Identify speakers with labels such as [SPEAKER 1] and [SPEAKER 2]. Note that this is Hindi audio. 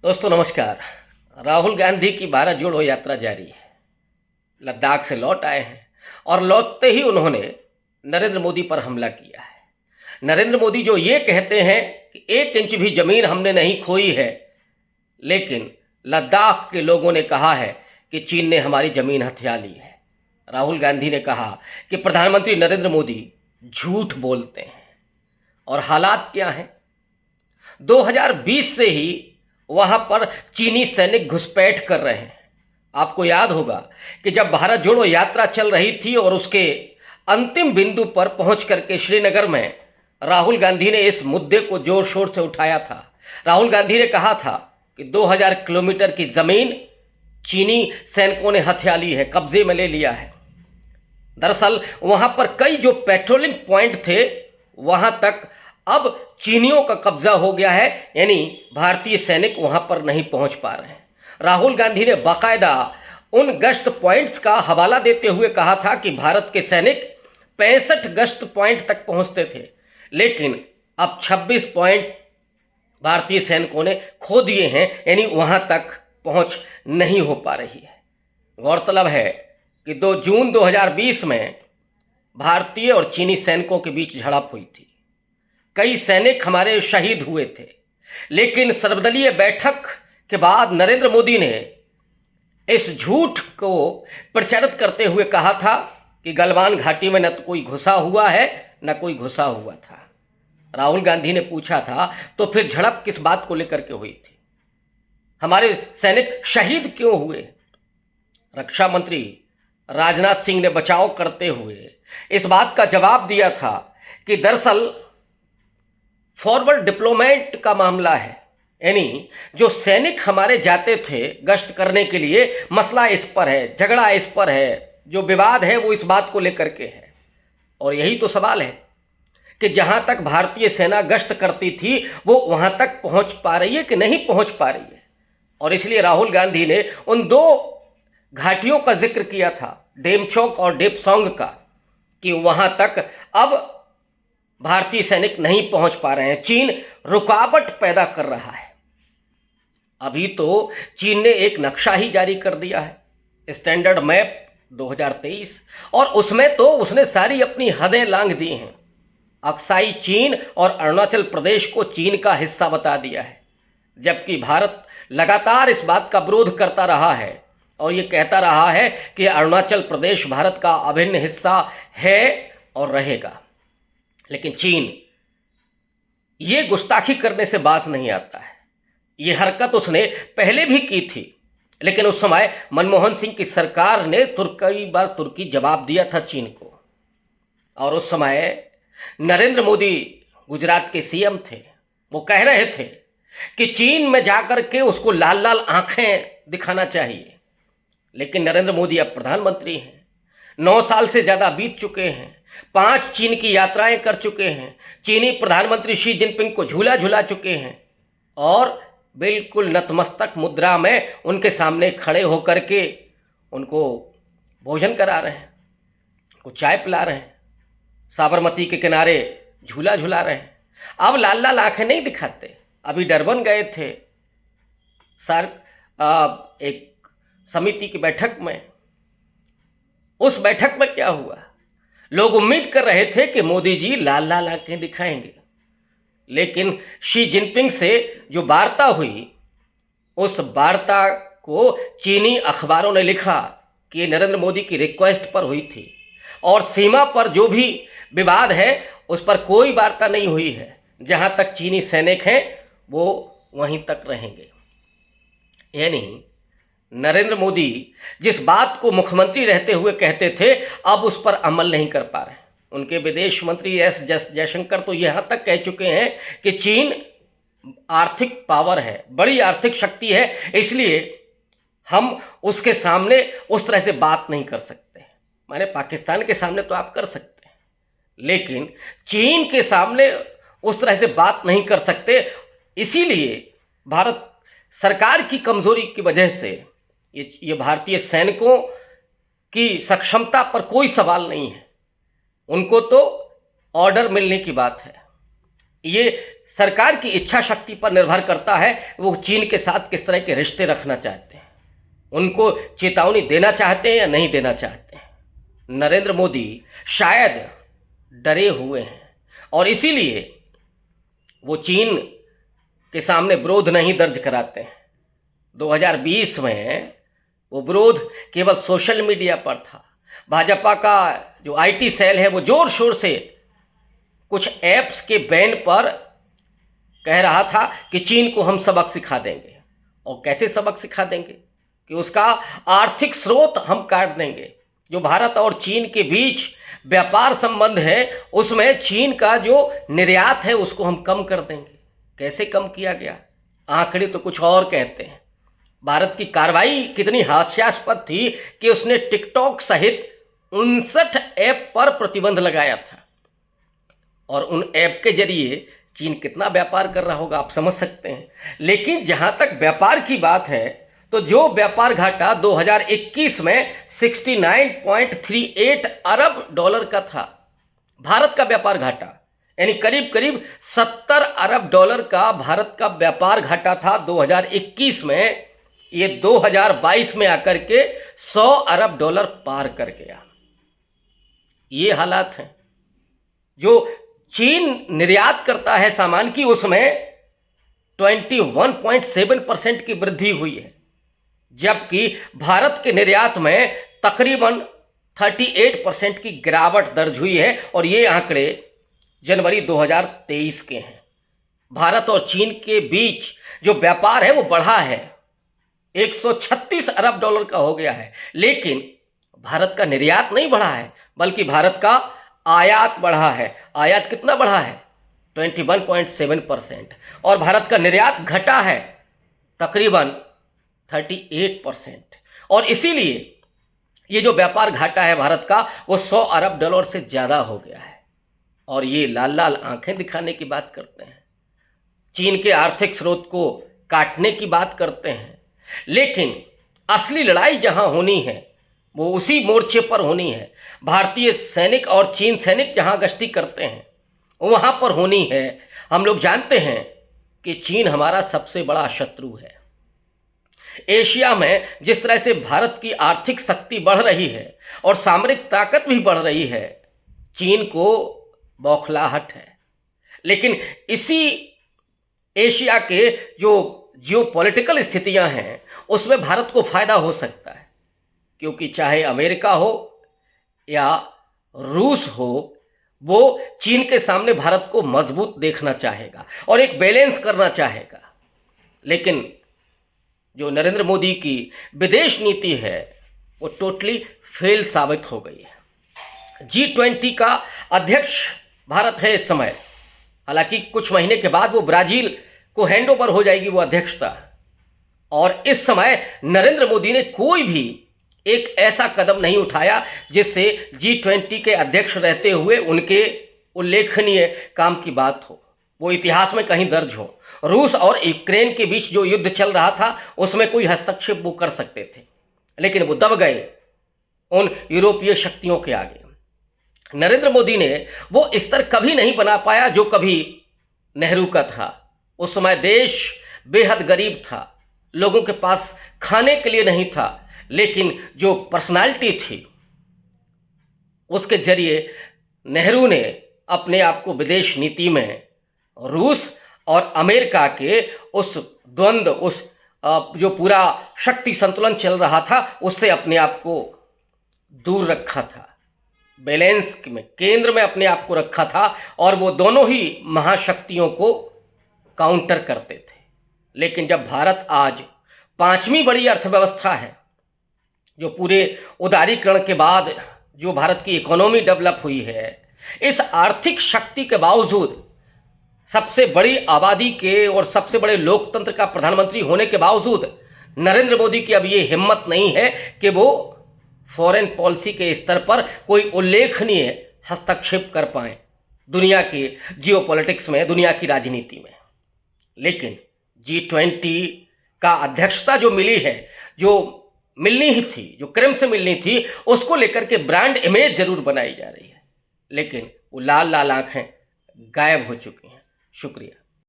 [SPEAKER 1] दोस्तों नमस्कार। राहुल गांधी की भारत जोड़ो यात्रा जारी है। लद्दाख से लौट आए हैं और लौटते ही उन्होंने नरेंद्र मोदी पर हमला किया है। नरेंद्र मोदी जो ये कहते हैं कि 1 इंच भी ज़मीन हमने नहीं खोई है, लेकिन लद्दाख के लोगों ने कहा है कि चीन ने हमारी ज़मीन हथिया ली है। राहुल गांधी ने कहा कि प्रधानमंत्री नरेंद्र मोदी झूठ बोलते हैं। और हालात क्या हैं? 2020 से ही वहां पर चीनी सैनिक घुसपैठ कर रहे हैं। आपको याद होगा कि जब भारत जोड़ो यात्रा चल रही थी और उसके अंतिम बिंदु पर पहुंच करके श्रीनगर में राहुल गांधी ने इस मुद्दे को जोर शोर से उठाया था। राहुल गांधी ने कहा था कि 2000 किलोमीटर की ज़मीन चीनी सैनिकों ने हथिया ली है, कब्जे में ले लिया है। दरअसल वहां पर कई जो पेट्रोलिंग पॉइंट थे वहां तक अब चीनियों का कब्जा हो गया है, यानी भारतीय सैनिक वहां पर नहीं पहुंच पा रहे हैं। राहुल गांधी ने बाकायदा उन गश्त पॉइंट्स का हवाला देते हुए कहा था कि भारत के सैनिक 65 गश्त पॉइंट तक पहुंचते थे, लेकिन अब 26 पॉइंट भारतीय सैनिकों ने खो दिए हैं, यानी वहां तक पहुंच नहीं हो पा रही है। गौरतलब है कि 2 जून 2020 में भारतीय और चीनी सैनिकों के बीच झड़प हुई थी। कई सैनिक हमारे शहीद हुए थे, लेकिन सर्वदलीय बैठक के बाद नरेंद्र मोदी ने इस झूठ को प्रचारित करते हुए कहा था कि गलवान घाटी में न तो कोई घुसा हुआ है न कोई घुसा हुआ था। राहुल गांधी ने पूछा था तो फिर झड़प किस बात को लेकर के हुई थी? हमारे सैनिक शहीद क्यों हुए? रक्षा मंत्री राजनाथ सिंह ने बचाव करते हुए इस बात का जवाब दिया था कि दरअसल फॉरवर्ड डिप्लोमेट का मामला है, यानी जो सैनिक हमारे जाते थे गश्त करने के लिए, मसला इस पर है, झगड़ा इस पर है, जो विवाद है वो इस बात को लेकर के है। और यही तो सवाल है कि जहां तक भारतीय सेना गश्त करती थी वो वहां तक पहुंच पा रही है कि नहीं पहुंच पा रही है। और इसलिए राहुल गांधी ने उन 2 घाटियों का जिक्र किया था, डेमचौक और डेपसोंग का, कि वहां तक अब भारतीय सैनिक नहीं पहुंच पा रहे हैं। चीन रुकावट पैदा कर रहा है। अभी तो चीन ने एक नक्शा ही जारी कर दिया है, स्टैंडर्ड मैप 2023, और उसमें तो उसने सारी अपनी हदें लांघ दी हैं। अक्साई चीन और अरुणाचल प्रदेश को चीन का हिस्सा बता दिया है, जबकि भारत लगातार इस बात का विरोध करता रहा है और ये कहता रहा है कि अरुणाचल प्रदेश भारत का अभिन्न हिस्सा है और रहेगा। लेकिन चीन ये गुस्ताखी करने से बाज नहीं आता है। ये हरकत उसने पहले भी की थी, लेकिन उस समय मनमोहन सिंह की सरकार ने कई बार तुर्की जवाब दिया था चीन को। और उस समय नरेंद्र मोदी गुजरात के सीएम थे, वो कह रहे थे कि चीन में जाकर के उसको लाल लाल आंखें दिखाना चाहिए। लेकिन नरेंद्र मोदी अब प्रधानमंत्री हैं, 9 साल से ज़्यादा बीत चुके हैं, 5 चीन की यात्राएं कर चुके हैं, चीनी प्रधानमंत्री शी जिनपिंग को झूला झुला चुके हैं और बिल्कुल नतमस्तक मुद्रा में उनके सामने खड़े होकर के उनको भोजन करा रहे हैं, उनको चाय पिला रहे हैं, साबरमती के किनारे झूला झुला रहे हैं। अब लाल लाल आंखें नहीं दिखाते। अभी डरबन गए थे सार्क एक समिति की बैठक में। उस बैठक में क्या हुआ? लोग उम्मीद कर रहे थे कि मोदी जी लाल लाल आंखें दिखाएंगे, लेकिन शी जिनपिंग से जो वार्ता हुई, उस वार्ता को चीनी अखबारों ने लिखा कि ये नरेंद्र मोदी की रिक्वेस्ट पर हुई थी और सीमा पर जो भी विवाद है उस पर कोई वार्ता नहीं हुई है। जहां तक चीनी सैनिक हैं वो वहीं तक रहेंगे। यानी नरेंद्र मोदी जिस बात को मुख्यमंत्री रहते हुए कहते थे, अब उस पर अमल नहीं कर पा रहे हैं। उनके विदेश मंत्री एस जयशंकर तो यहाँ तक कह चुके हैं कि चीन आर्थिक पावर है, बड़ी आर्थिक शक्ति है, इसलिए हम उसके सामने उस तरह से बात नहीं कर सकते। माने पाकिस्तान के सामने तो आप कर सकते हैं, लेकिन चीन के सामने उस तरह से बात नहीं कर सकते। इसीलिए भारत सरकार की कमजोरी की वजह से ये भारतीय सैनिकों की सक्षमता पर कोई सवाल नहीं है। उनको तो ऑर्डर मिलने की बात है। ये सरकार की इच्छा शक्ति पर निर्भर करता है, वो चीन के साथ किस तरह के रिश्ते रखना चाहते हैं, उनको चेतावनी देना चाहते हैं या नहीं देना चाहते हैं। नरेंद्र मोदी शायद डरे हुए हैं और इसीलिए वो चीन के सामने विरोध नहीं दर्ज कराते हैं। 2020 में वो विरोध केवल सोशल मीडिया पर था। भाजपा का जो आईटी सेल है वो जोर शोर से कुछ ऐप्स के बैन पर कह रहा था कि चीन को हम सबक सिखा देंगे। और कैसे सबक सिखा देंगे? कि उसका आर्थिक स्रोत हम काट देंगे। जो भारत और चीन के बीच व्यापार संबंध है उसमें चीन का जो निर्यात है उसको हम कम कर देंगे। कैसे कम किया गया? आंकड़े तो कुछ और कहते हैं। भारत की कार्रवाई कितनी हास्यास्पद थी कि उसने टिकटॉक सहित 59 ऐप पर प्रतिबंध लगाया था। और उन ऐप के जरिए चीन कितना व्यापार कर रहा होगा आप समझ सकते हैं। लेकिन जहां तक व्यापार की बात है तो जो व्यापार घाटा 2021 में 69.38 अरब डॉलर का था, भारत का व्यापार घाटा, यानी करीब करीब 70 अरब डॉलर का भारत का व्यापार घाटा था 2021 में, ये 2022 में आकर के 100 अरब डॉलर पार कर गया। ये हालात हैं। जो चीन निर्यात करता है सामान की उसमें 21.7% की वृद्धि हुई है, जबकि भारत के निर्यात में तकरीबन 38% की गिरावट दर्ज हुई है। और ये आंकड़े जनवरी 2023 के हैं। भारत और चीन के बीच जो व्यापार है वो बढ़ा है, 136 अरब डॉलर का हो गया है। लेकिन भारत का निर्यात नहीं बढ़ा है, बल्कि भारत का आयात बढ़ा है। आयात कितना बढ़ा है? 21.7%। और भारत का निर्यात घटा है तकरीबन 38%। और इसीलिए ये जो व्यापार घाटा है भारत का वो 100 अरब डॉलर से ज़्यादा हो गया है। और ये लाल लाल आंखें दिखाने की बात करते हैं, चीन के आर्थिक स्रोत को काटने की बात करते हैं। लेकिन असली लड़ाई जहां होनी है वो उसी मोर्चे पर होनी है। भारतीय सैनिक और चीन सैनिक जहां गश्ती करते हैं वहां पर होनी है। हम लोग जानते हैं कि चीन हमारा सबसे बड़ा शत्रु है। एशिया में जिस तरह से भारत की आर्थिक शक्ति बढ़ रही है और सामरिक ताकत भी बढ़ रही है, चीन को बौखलाहट है। लेकिन इसी एशिया के जो जियोपॉलिटिकल स्थितियां हैं उसमें भारत को फायदा हो सकता है, क्योंकि चाहे अमेरिका हो या रूस हो, वो चीन के सामने भारत को मजबूत देखना चाहेगा और एक बैलेंस करना चाहेगा। लेकिन जो नरेंद्र मोदी की विदेश नीति है वो टोटली फेल साबित हो गई है। G20 का अध्यक्ष भारत है इस समय। हालांकि कुछ महीने के बाद वो ब्राजील को हैंडओवर हो जाएगी वो अध्यक्षता। और इस समय नरेंद्र मोदी ने कोई भी एक ऐसा कदम नहीं उठाया जिससे G20 के अध्यक्ष रहते हुए उनके उल्लेखनीय काम की बात हो, वो इतिहास में कहीं दर्ज हो। रूस और यूक्रेन के बीच जो युद्ध चल रहा था उसमें कोई हस्तक्षेप वो कर सकते थे, लेकिन वो दब गए उन यूरोपीय शक्तियों के आगे। नरेंद्र मोदी ने वो स्तर कभी नहीं बना पाया जो कभी नेहरू का था। उस समय देश बेहद गरीब था, लोगों के पास खाने के लिए नहीं था, लेकिन जो पर्सनालिटी थी उसके जरिए नेहरू ने अपने आप को विदेश नीति में रूस और अमेरिका के उस द्वंद्व, उस जो पूरा शक्ति संतुलन चल रहा था उससे अपने आप को दूर रखा था, बैलेंस में, केंद्र में अपने आप को रखा था। और वो दोनों ही महाशक्तियों को काउंटर करते थे। लेकिन जब भारत आज 5वीं बड़ी अर्थव्यवस्था है, जो पूरे उदारीकरण के बाद जो भारत की इकोनॉमी डेवलप हुई है, इस आर्थिक शक्ति के बावजूद, सबसे बड़ी आबादी के और सबसे बड़े लोकतंत्र का प्रधानमंत्री होने के बावजूद नरेंद्र मोदी की अब ये हिम्मत नहीं है कि वो फॉरेन पॉलिसी के स्तर पर कोई उल्लेखनीय हस्तक्षेप कर पाएं दुनिया की जियोपॉलिटिक्स में, दुनिया की राजनीति में। लेकिन G20 का अध्यक्षता जो मिली है, जो मिलनी ही थी, जो क्रम से मिलनी थी, उसको लेकर के ब्रांड इमेज जरूर बनाई जा रही है, लेकिन वो लाल लाल आंखें गायब हो चुकी हैं। शुक्रिया।